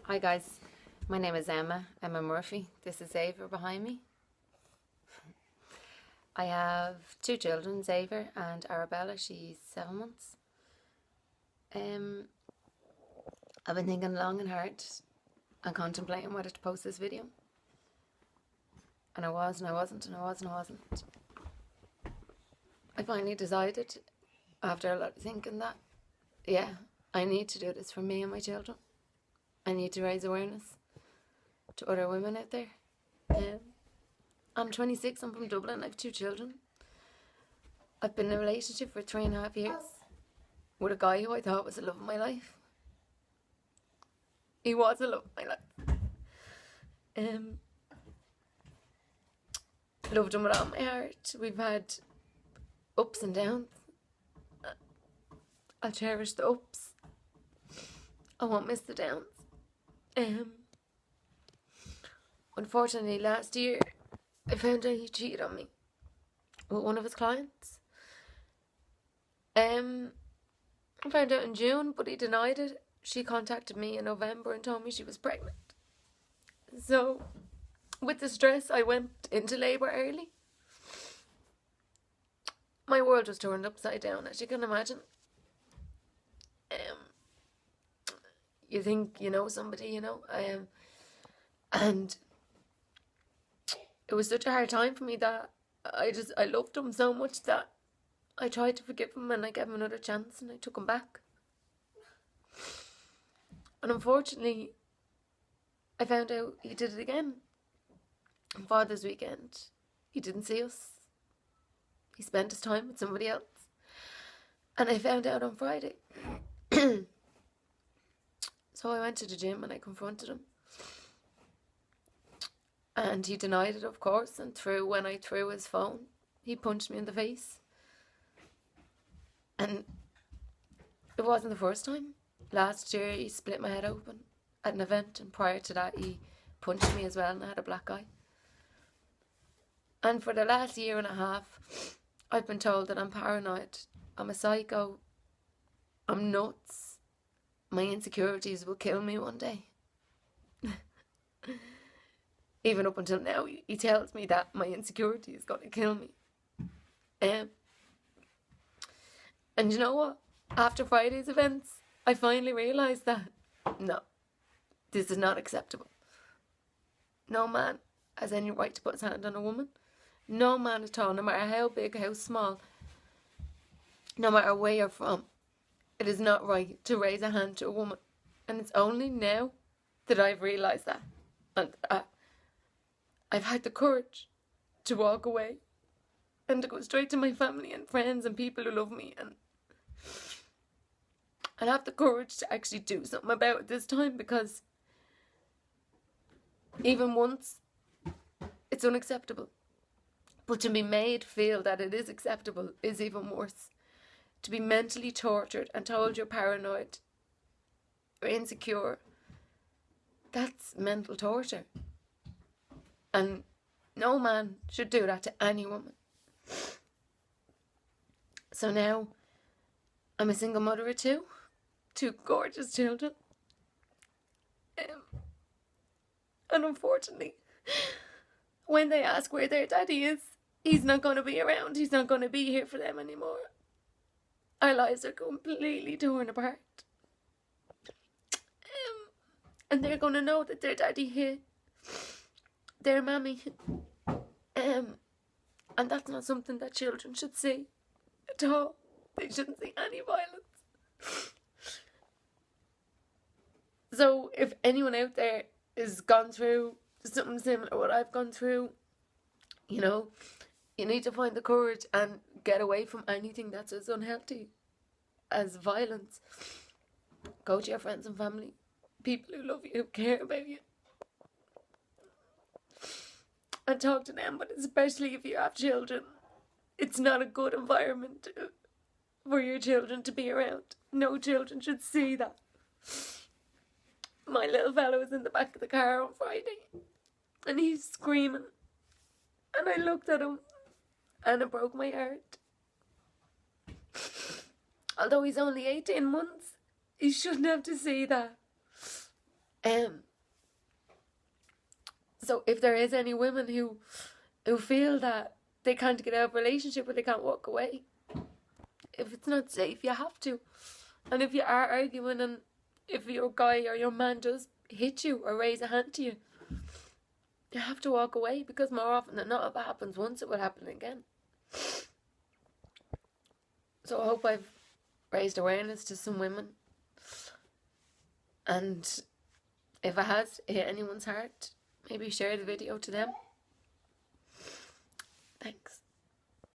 Hi guys, my name is Emma Murphy. This is Ava behind me. I have two children, Xavier and Arabella. She's 7 months. I've been thinking long and hard and contemplating whether to post this video. And I was and I wasn't and I was and I wasn't. I finally decided, after a lot of thinking, that yeah, I need to do this for me and my children. I need to raise awareness to other women out there. I'm 26, I'm from Dublin, I have two children. I've been in a relationship for 3.5 years with a guy who I thought was the love of my life. He was the love of my life. Loved him with all my heart. We've had ups and downs. I'll cherish the ups. I won't miss the downs. Unfortunately, last year I found out he cheated on me with one of his clients. I found out in June, but he denied it. She contacted me in November and told me she was pregnant. So, with the stress, I went into labour early. My world was turned upside down, as you can imagine. You think you know somebody, you know, and it was such a hard time for me that I loved him so much that I tried to forgive him and I gave him another chance and I took him back. And unfortunately, I found out he did it again. On Father's weekend, he didn't see us. He spent his time with somebody else. And I found out on Friday. So I went to the gym and I confronted him. And he denied it, of course, and when I threw his phone, he punched me in the face. And it wasn't the first time. Last year he split my head open at an event, and prior to that he punched me as well and I had a black eye. And for the last 1.5 years, I've been told that I'm paranoid, I'm a psycho, I'm nuts. My insecurities will kill me one day. Even up until now, he tells me that my insecurity is going to kill me. And you know what? After Friday's events, I finally realised that, no, this is not acceptable. No man has any right to put his hand on a woman. No man at all, no matter how big, how small, no matter where you're from. It is not right to raise a hand to a woman. And it's only now that I've realised that. And I've had the courage to walk away and to go straight to my family and friends and people who love me and have the courage to actually do something about it this time, because even once it's unacceptable. But to be made feel that it is acceptable is even worse. To be mentally tortured and told you're paranoid or insecure, that's mental torture. And no man should do that to any woman. So now I'm a single mother of two gorgeous children. And unfortunately, when they ask where their daddy is, he's not going to be around. He's not going to be here for them anymore. Our lives are completely torn apart. And they're going to know that their daddy hit their mammy. And that's not something that children should see at all. They shouldn't see any violence. So if anyone out there has gone through something similar to what I've gone through, you know, you need to find the courage and get away from anything that's as unhealthy as violence. Go to your friends and family, people who love you, who care about you, and talk to them. But especially if you have children, it's not a good environment for your children to be around. No children should see that. My little fellow was in the back of the car on Friday and he's screaming, and I looked at him and it broke my heart. Although he's only 18 months, he shouldn't have to see that. So if there is any women who feel that they can't get out of a relationship or they can't walk away, if it's not safe, you have to. And if you are arguing and if your guy or your man does hit you or raise a hand to you, you have to walk away, because more often than not, if it happens once, it will happen again. So I hope I've raised awareness to some women. And if it has hit anyone's heart, maybe share the video to them. Thanks.